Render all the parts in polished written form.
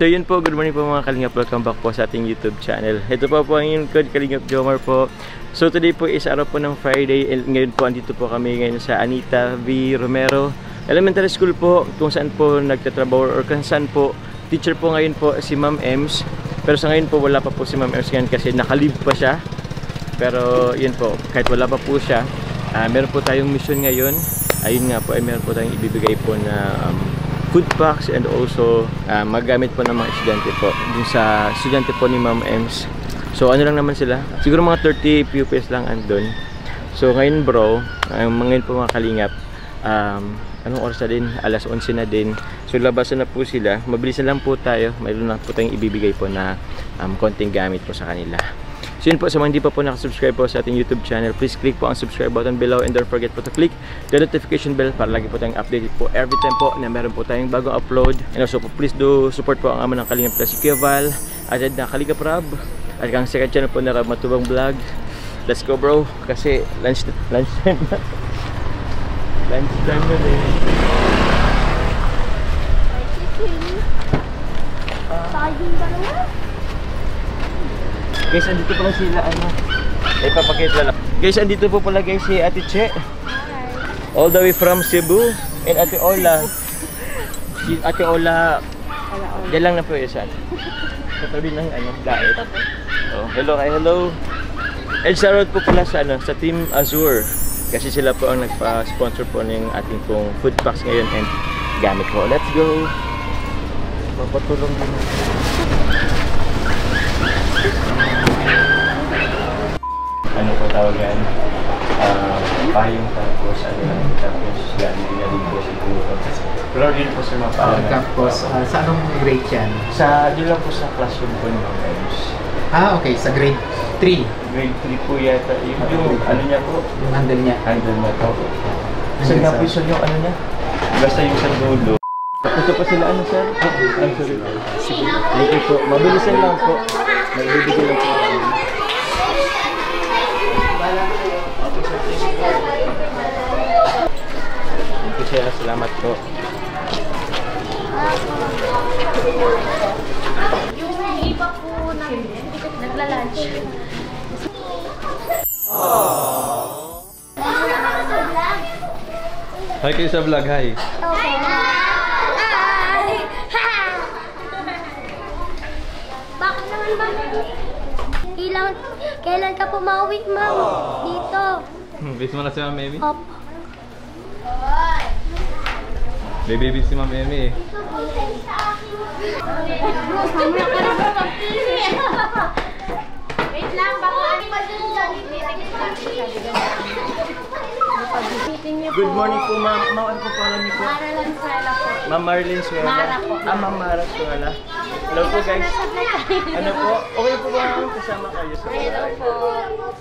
So yun po, good morning po mga Kalingap. Welcome back po sa ating YouTube channel. Ito po ang inyong code, Kalingap Jomar po. So today po is araw po ng Friday. Ngayon po, andito po kami ngayon sa Anita V. Romero Elementary School po, kung saan po nagtatrabaho or kung saan po teacher po ngayon po si Ma'am Ems. Pero sa ngayon po wala pa po si Ma'am Ems ngayon kasi naka-leave pa siya. Pero yun po, kahit wala pa po siya, meron po tayong mission ngayon. Ayun nga po, ay meron po tayong ibibigay po na food packs and also magamit po ng mga estudyante po dun sa estudyante po ni Ma'am Ems. So ano lang naman sila, siguro mga 30 pupils lang andun. So ngayon bro, ngayon po mga Kalingap, anong oras na din? Alas 11 na din. So labasan na po sila, mabilisan lang po tayo. Mayroon lang po tayong ibibigay po na konting gamit po sa kanila. So yun po, sa mga hindi pa po nakasubscribe po sa ating YouTube channel, please click po ang subscribe button below and don't forget po to click the notification bell para lagi po tayong updated po every time po na meron po tayong bagong upload. And also po, please do support po ang amo ng Kalingap na si Kuya Val, at na Kalingap Rab, at ang second channel po na Rab Matubang Vlog. Let's go bro, kasi lunch time na. Lunch time na din. Guys, andito pala sila, ipapakita lang. Guys, andito po pala guys si Ate Che. All the way from Cebu. And Ate Ola. Si Ate Ola, yan lang na po isa. Katabi ng diet. Oh, hello, hello. And shoutout po pala sa, sa Team Azure. Kasi sila po ang nagpa-sponsor po ng ating pong food packs ngayon and gamit po. Let's go! Papatulong din. Ano po tawag yan? Payong tapos ano lang, tapos galing na din po siguro. Pero din po sa mga pala. Tapos, sa anong grade yan? Sa, di lang po sa classroom po ng mga guys. Okay, sa grade 3. Grade 3 po yata. Yung ano niya po? Yung handle niya. Handle na to. Saan nga po yung ano niya? Basta yung sa dulo. Tapos pa sila ano sir? I'm sorry. Thank you po. Mabilisan lang po. Nagbibigay lang po. Thank you sir. Salamat po. Yung iba po nagla-lunch. Hi kayo sa vlog, hi. Bakit naman ba? Kailan ka pumauwi, ma'am? Dito. Bis mo na si Ma'am Emi? Opo. Baby si Ma'am Emi eh. Wait lang, baka ano pa dyan dyan. Good morning po ma'am. Ma'am, ano po pangalan niyo po? Marilyn Suela po. Ma'am Marilyn Suela. Mara po. Ma'am Mara Suela. Hello po guys. Ano po? Okay po ba kasama kayo sa Hello po.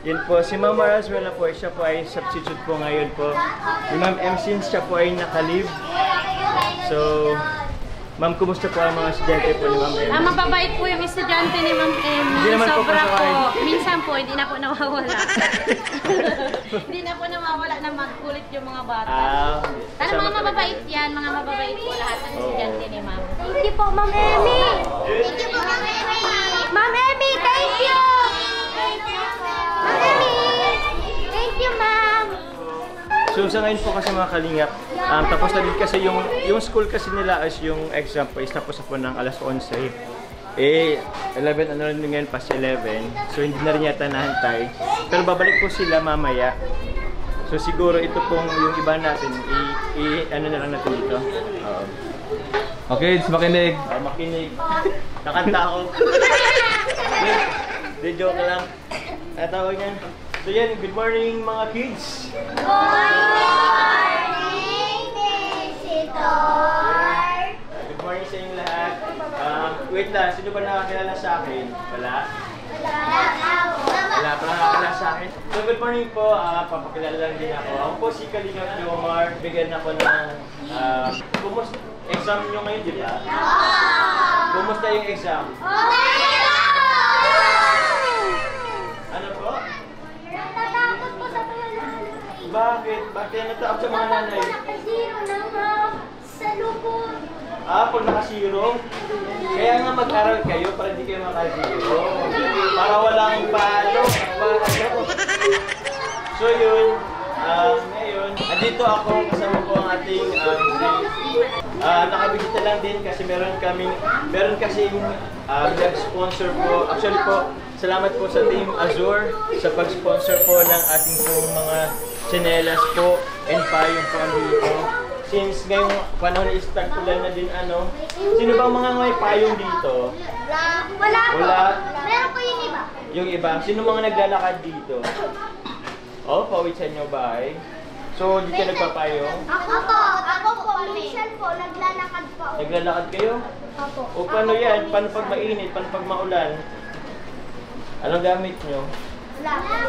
Yun po, si Ma'am Mara Suela po, siya po ay substitute po ngayon po. Si Ma'am M since siya po ay naka-leave. So, ma'am, kumusta po ang mga estudyante po ni Ma'am M? Mababait po yung estudyante ni Ma'am M. Hindi naman po Sobra po. pasaway. Minsan po, hindi na po nawawala. Hindi na po nawawala na magkulit yung mga bata. Pero mga mababait yan, mga mababait po lahat ng estudyante ni Ma'am. Thank you po, Ma'am Emmy! Thank you po, Ma'am Emmy! Ma'am Emmy, thank you! Thank you, Ma'am Emmy! Thank you, Ma'am! So sa ngayon po kasi mga Kalingap, tapos na din kasi yung school kasi nila is yung exam po is tapos na po ng alas 11. Eh, 11, ano rin ngayon, past 11. So hindi na rin yata nahantay. Pero babalik po sila mamaya. So siguro ito pong yung iba natin, ano na lang natin dito. Okay, makinig. Makinig. Nakanta ako. Di joke lang. Natawag yan. So yan, good morning mga kids. Good morning, visitor! Good morning sa inyong lahat. Wait lang, sino ba nakakilala sa akin? Wala? Wala pa nakakilala sa akin. So good morning po, papakilala lang din ako. Ako po si Kalingap Jomar. Bigyan ako ng kumusta exam nyo ngayon, di ba? Kumusta yung exam? Ano po? Natatakot po sa pangalan. Bakit? Bakit natakot sa mga nanay? Zero na, ma'am. Sa lubog. Pag naka-zero. Kaya nga mag-aral kayo para hindi kayo maka-zero. Para walang palo. So yun, ngayon, andito ako kasama po ang ating nakabisita lang din kasi meron kasing nag-sponsor po. Actually po, salamat po sa Team Azure sa pag-sponsor po ng ating pong mga tsinelas po and payong po dito. Since ngayong panahon is tag-ulan na din sino bang mga may payong dito? Wala po. Wala? Meron po yung iba. Yung iba? Sino mga naglalakad dito? Oh, pawisan nyo ba eh? So, di ka nagpapayong? Ako po, minsan po, naglalakad po. Naglalakad kayo? Opo. O paano yan? Paano pag mainit? Paano pag maulan? Anong gamit nyo?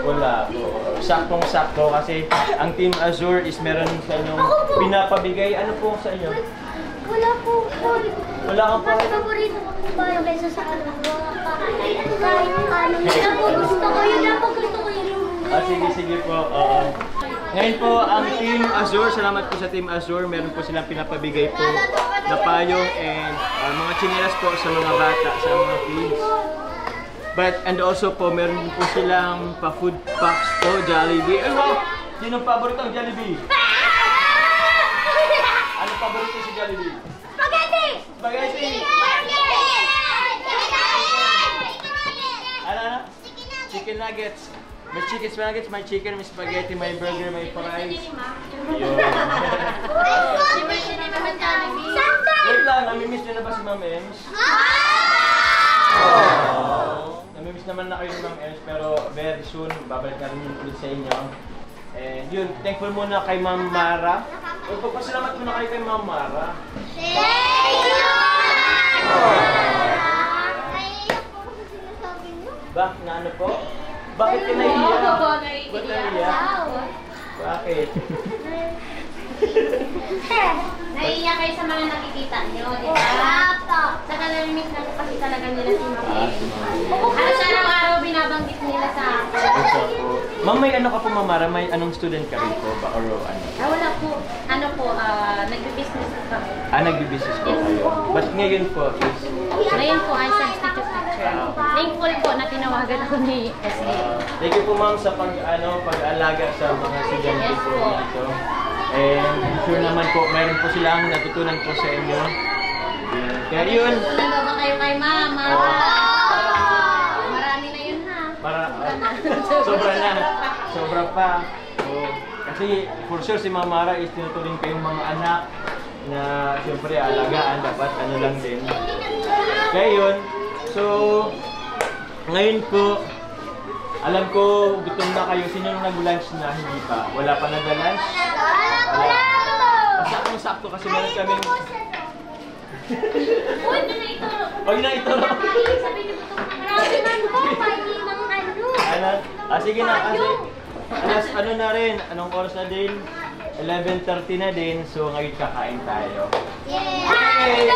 Wala po. Saktong-sakto kasi ang Team Azure is meron sa inyong pinapabigay. Ano po sa inyo? Wala po. Wala kang Mas paborito ko po ba yung beso sa ano? Kahit ano. Yun po gusto ko. Yun lang po gusto ko yun. Sige po. Ngayon po, ang Team Azure, salamat po sa Team Azure. Meron po silang pinapabigay po na payong and mga tsinelas po sa mga bata, sa mga kids. And also po, meron din po silang pa-food packs po, Jollibee. Ay wow! Sino ang paborito ang Jollibee? Ano paborito si Jollibee? Spaghetti! Spaghetti! Ano? Chicken nuggets. May chicken nuggets, may chicken, may spaghetti, may burger, may fries. Yun. Wait lang, namimiss nyo na ba si Ma'am Ems? Namimiss naman na kayo ni Ma'am Ems, pero very soon, babalik na rin ulit sa inyo. And yun, thankful muna kay Ma'am Mara. Pagpapasalamat muna kayo kay Ma'am Mara. Thank you! Bakit na ano po? Bakit ka nahiya? Ba't nahiya? Bakit? Naiiyak kayo sa mga nakikita nyo, di ba? Sa kalamit na kasi talaga nila si Mami. Ano sa araw-araw binabanggit nila sa akin? Ma'am, may ano ka po, Mamara? May anong student ka rin po ba? Or ano? Wala po. Ano po, nagbe-business po kami. Nagbe-business po kayo. But ngayon po is... Ngayon po, I'm substitute teacher. Thankful po na tinawagan ako ni SB. Thank you po ma'am sa pag-alaga sa mga estudyante po dito. And sure naman po, meron po silang natutunan po sa inyo. Kaya yun. Natutunan ba kayo kay Mama? Marami na yun ha. Sobra na. Sobra pa. Kasi for sure si Ma'am Mara is tinuturing kayong mga anak na siyempre alagaan. Dapat ano lang din. Kaya yun. So, ngayon po, alam ko gutom na kayo. Sino yung nag-lunch na? Hindi pa. Wala pa nag-lunch? Wala. Saktong-sakto kasi meron kaming... Huwag na ituro. Huwag na ituro. Sabi niyo gutom na marami man po. Pwede ng ano. Sige na. Kasi ano na rin. Anong oras na din? 11:30 na din. So ngayon kakain tayo. Yay!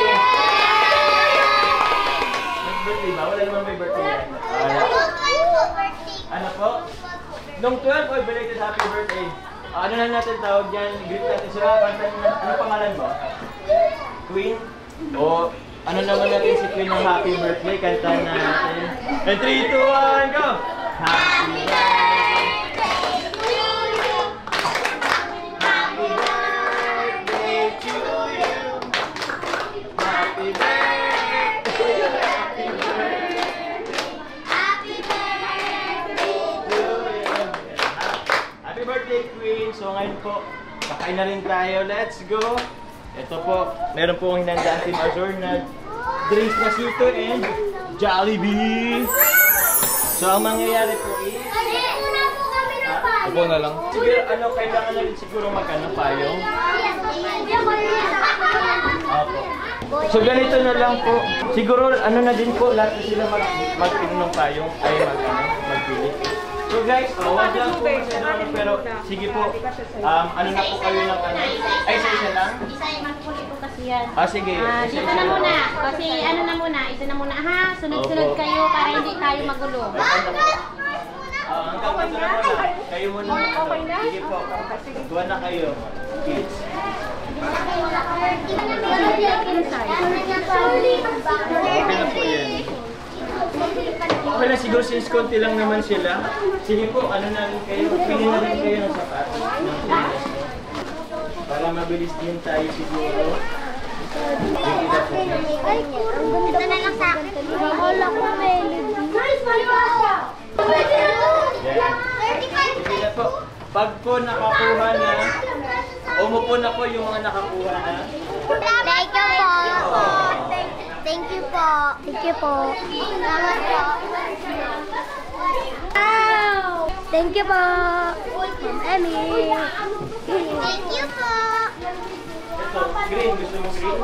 Birthday ba? Wala naman may birthday yan. Ano po? Nung 12, oy, belated happy birthday. Ano na natin tawag dyan? Greet natin sila. Ano pangalan mo? Queen? O ano naman natin si Queen ng happy birthday? Kanta natin. And 3, 2, 1, go! Happy birthday to you. Happy birthday to you. Happy birthday. Happy birthday. Happy birthday to you. Happy birthday, Queen! So ngayon po, kakain na rin tayo. Let's go! Ito po, meron po akong hinandaan Team Azure na drinks na sito and Jollibee! So ang mangyayari po is... Upo na lang. Siguro, kailangan na rin siguro payong. Opo. So ganito na lang po. Siguro, na din po, lahat na sila mag-inom ng payong, ay magpili. So guys, wag lang po masyado, pero sige po, ano na po kayo ng ay isa lang? Isa yung magpuli po kasi yan. Sige. Dito na muna, kasi ito na muna ha, sunod-sunod kayo para hindi tayo magulo. Hanggang dito na muna. Kayo muna. Sige po. Duwa na kayo. Kids. Okay na po yan. Okay na siguro since konti lang naman sila. Sige po, ano na rin kayo? Pili na rin kayo ng sapatos. Para mabilis din tayo siguro. Ay, ito na lang sa akin. Wala ko melody. Nice, maliwasa! Sige na po. Pag po nakakuha na, umupo na po yung mga nakakuha na. Thank you po. Thank you po. Thank you po. Salamat po. Wow! Thank you po. Emmy. Thank you po. Ito, green. Gusto mo green?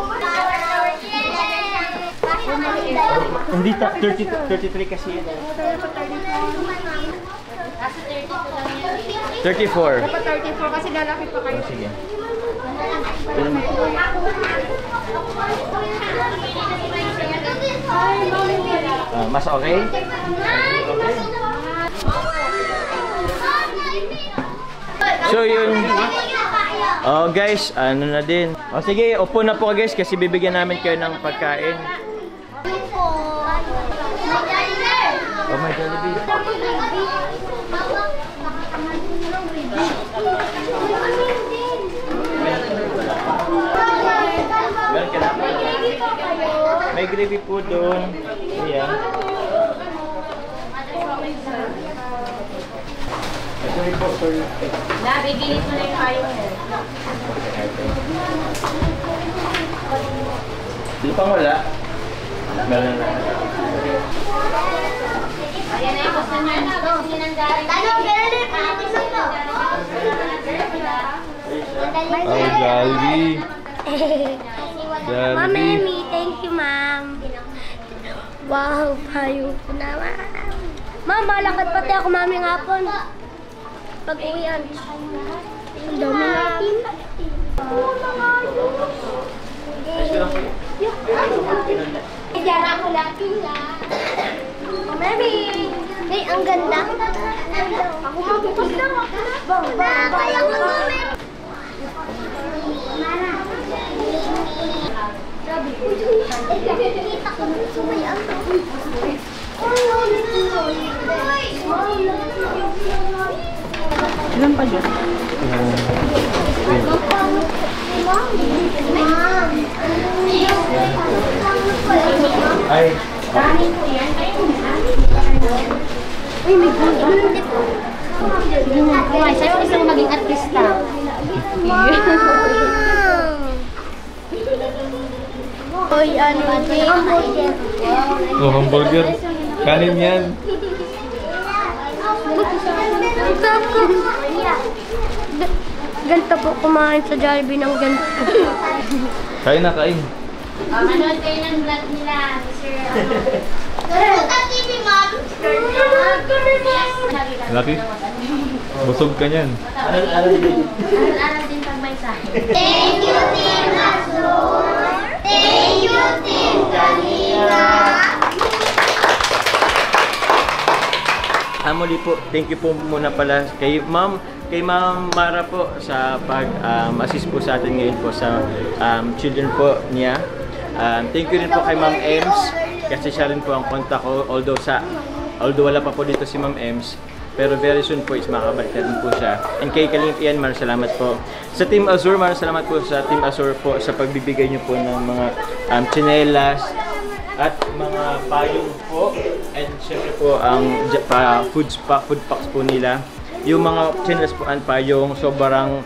Hindi, 33 kasi yun. 34. Dapat 34 kasi lalaki pa kayo. Oh, sige. Mas okay? So yun. Oh guys, ano na din. Oh sige, upo na po guys kasi bibigyan namin kayo ng pagkain. Oh my Jollibee. May gravy po doon. Ayan. Sorry po, sorry. Nabigilit mo na yung kayo mo. Di pa wala. Meron na. Ayan na yung gusto niya. Gusto niya ng galing. Tanong, galing. Panagisok ko. Oh, Jollibee. Ma'am Emmy, thank you, ma'am. Wow, payo po naman. Ma'am, malakad pati ako maming hapon. Pag-uwian. Ang dami natin. Diyan ako laki nga. Ma'am Emmy. Hey, ang ganda. Ako mabukod lang. Kaya ko namin. Kita ko sumay ang Ilan pa dyan? Ay. Uy, may gusto. Sige mo, kawai. Sa'yo gusto mo maging artista. Uy, ano, hamburger. Oh, hamburger. Kanin yan. Ganito po kumain sa Jollibee ng ganito. Kain na, kain. Manood kayo ng vlog nila, Sir. Sa TV, ma'am. Laki. Busog ka niyan. Aral din. Aral din pag may sahin. Thank you, Team Azur. Thank you, Team Kalina. Muli po, thank you po muna pala kay Ma'am Mara po sa pag-assist po sa atin ngayon po sa children po niya. Thank you rin po kay Ma'am Ems kasi siya rin po ang contact ko although wala pa po dito si Ma'am Ems. Pero very soon po is makabalik na din po siya. And kay Kalingap Ian, maraming salamat po. Sa Team Azur, maraming salamat po sa Team Azur po sa pagbibigay niyo po ng mga tsinelas at mga payong po. And syempre po ang food packs po nila. Yung mga tsinelas po at payong sobrang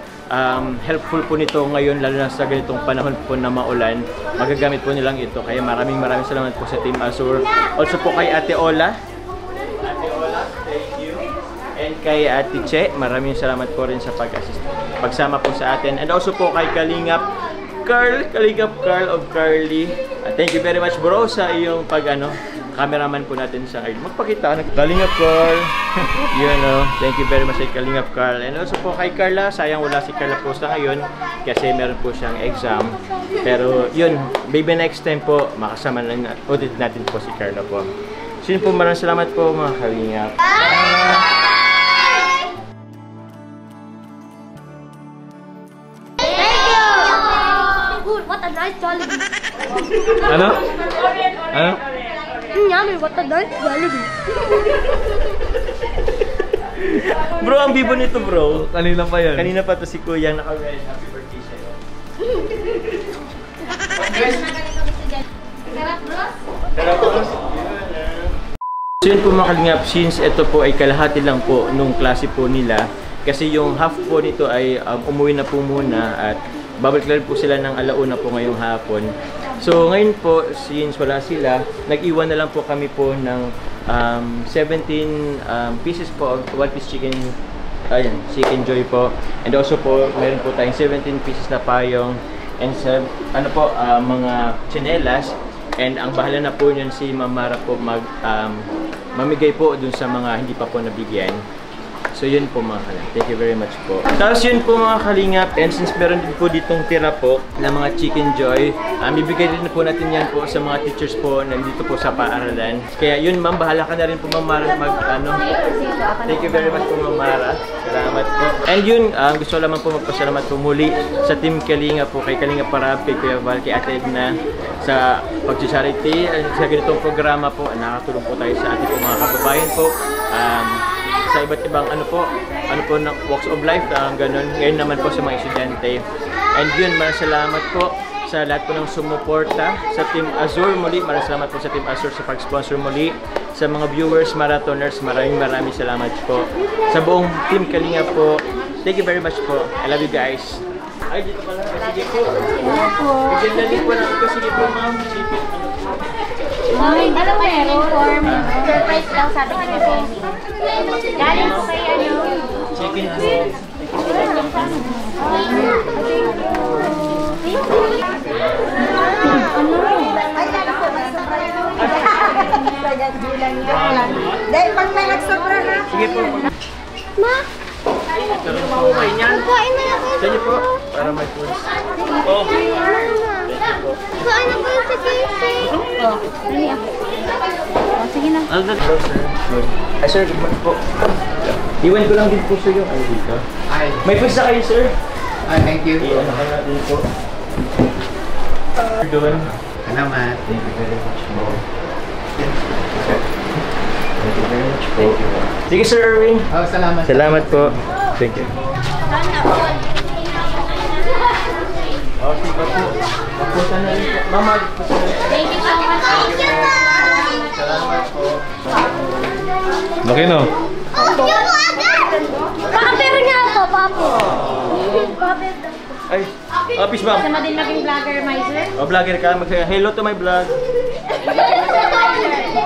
helpful po nito ngayon lalo na sa ganitong panahon po na maulan. Magagamit po nilang ito. Kaya maraming salamat po sa Team Azur. Also po kay Ate Ola. Thank you. And kay Ate Che, maraming salamat po rin sa pagsama po sa atin. And also po kay Kalingap Carl of Carly. Thank you very much bro sa iyong cameraman po natin sa magpakita. Kalingap Carl. Yun thank you very much kay Kalingap Carl. And also po kay Carla, sayang wala si Carla po sa ngayon kasi meron po siyang exam. Pero yun, maybe next time po makasama na ulit natin po si Carla po. Sino po maraming salamat po mga Kalingap. What a nice Jollibee. Ano? Ano? Yummy, what the dark Jollibee. Bro, ang bibo nito bro. Kanina pa yan. Kanina pa to si Kuya naka-wear. Happy birthday sa'yo. Sarap, bros? Tara po. So yun po mga kalingap, since ito po ay kalahati lang po nung klase po nila. Kasi yung half po nito ay umuwi na po muna at babalik lang po sila ng alauna po ngayong hapon. So ngayon po, since wala sila, nag-iwan na lang po kami po ng 17 pieces po, 1 piece chicken, chicken joy po. And also po, meron po tayong 17 pieces na payong and ano po, mga tsinelas. And ang bahala na po yun si Ma'am Mara po mamigay po dun sa mga hindi pa po nabigyan. So yun po mga kalingap. Thank you very much po. Tapos yun po mga kalingap. And since meron din po ditong tira po ng mga chicken joy, ibigay din po natin yan po sa mga teachers po nandito po sa paaralan. Kaya yun ma'am, bahala ka na rin po Ma'am Mara Thank you very much po Ma'am Mara. Salamat po. And yun, gusto lamang po magpasalamat po muli sa Team Kalinga po, kay Kalinga Parab, kay Kuya Val, kay Ate Edna sa pag-charity. Sa ganitong programa po, nakatulong po tayo sa ating po mga kababayan po. Sa iba't ibang ano po ng walks of life, ganun. Ngayon naman po sa mga estudyante. And yun, maraming salamat po sa lahat po ng sumuporta sa Team Azur muli. Maraming salamat po sa Team Azur sa pag-sponsor muli. Sa mga viewers, marathoners, maraming salamat po. Sa buong Team Kalinga po, thank you very much po. I love you guys. Ay, dito pala. Sige po. Sige po. Bigyan po natin ko. Sige po, ma'am. Sige po. Ano meron? Surprise daw sabi ni Baby. Galing po kay ano? Chicken po. Dahil pag may nagsobra na. Sige po. Ma? Karoon po kayo niyan. Kuhain mo na kayo. Sige po. Para may food. Oh. Kuhain na po yung si Casey. Oh, dali ako. Oh, sige na. Hello sir. Good. Ay sir, good morning po. Iwan ko lang din po sa iyo. Ay dito. Hi. May pusa kayo sir. Thank you. Iwan ka na din po. Doon. Salamat. Thank you very much po. Thank you very much po. Sige Sir Erwin. Oh, salamat. Salamat po. Thank you. Oh, sige po. Magpunta na rin po. Mama, magpunta na rin. Thank you so much. Salamat po. Laki no? Pakapero niya ako, papo. Ay, office ma'am. Sama din naging vlogger, Miser. Oh, vlogger ka. Mag-say hello to my vlog.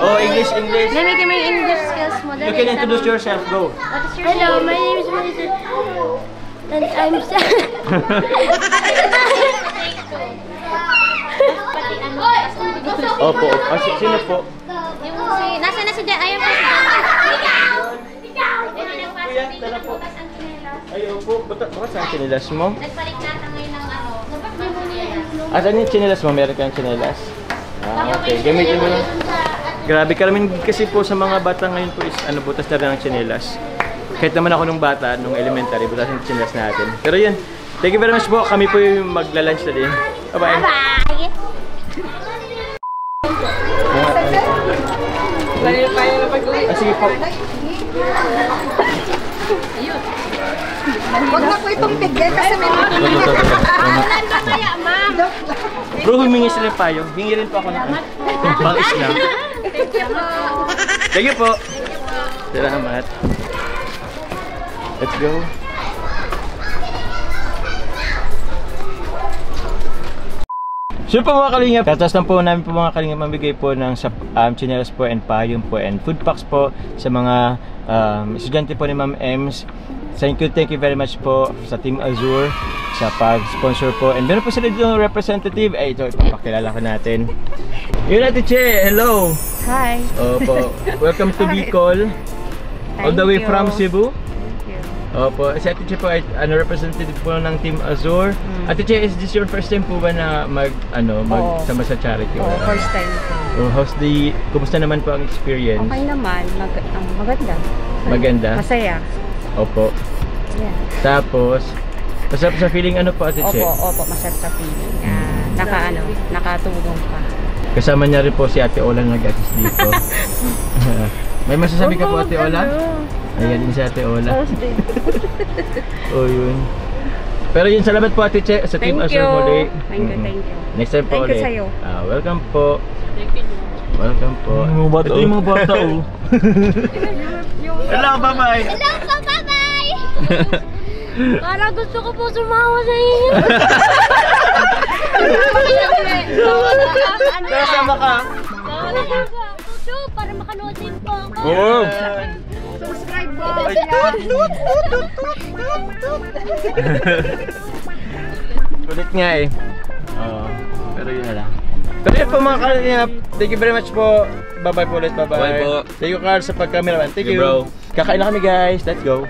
Oh, English. Let me give me English skills mo. You can introduce yourself. Go. What is your name? Hello, my name is Miser. And I'm Sam. Opo. Sino po? Yung si... Nasa na si Jan? Ayun po si Jan. Kuya, tara po. Ay, opo. Bakit saan chinelas mo? Nagpalit nata ngayon ng ano. Asan yung chinelas mo? Meron kang chinelas? Okay. Gamitin mo lang. Grabe, karamin kasi po sa mga bata ngayon po is butas na rin ang chinelas. Kahit naman ako nung bata, nung elementary, butas yung chinelas natin. Pero yun, thank you very much po. Kami po yung magla-lunch na din. Bye-bye. Bye! Sige po. Huwag na po itong bigyan kasi may mga Saan ba kaya, ma'am? Bro, humingi sila payo. Hingi rin po ako ng bangis na. Thank you po. Thank you po. Salamat. Let's go. So po mga kalingap, tatas lang po namin po mga kalingap mamigay po ng chinelas po and payong po and food packs po sa mga estudyante po ni Ma'am Ems. Thank you very much po sa Team Azur sa pag-sponsor po. And meron po sila dito ng representative. Ay, ito, ipapakilala ko natin. Yun natin, Che. Hello. Hi. Opo. Welcome to Bicol. All the way from Cebu. Opo, si Ate Che po ay representative po ng Team Azur. Ate Che, is this your first time po ba na magsama sa charity? Oo, first time ko. Kumusta naman po ang experience? Okay naman, maganda. Maganda? Masaya. Opo. Yeah. Tapos, masarap sa feeling po Ate Che? Opo, masarap sa feeling. Nakatulong pa. Kasama niya rin po si Ate Ola na nag-assist dito. May masasabi ka po Ate Ola? Ayan din si Ate Ola. Oh yun. Pero yun, salamat po Ate Che sa Team Azure muli. Thank you. Next time po Thank you ulit. sa'yo. Welcome po. Welcome po. Ito yung mga bata oh. Hello, bye-bye. Hello po, bye-bye! Parang gusto ko po sumawa sa inyo. Kasama ka. YouTube, para makanood din po ako. Oh. Subscribe po. Kulit nga eh. Oo. Pero yun na lang. Pero yun po mga kalingap. Thank you very much po. Bye-bye po ulit. Bye-bye. Bye po. Thank you Carl sa pag-cameraman. Thank you. Bro. Kakain na kami guys. Let's go.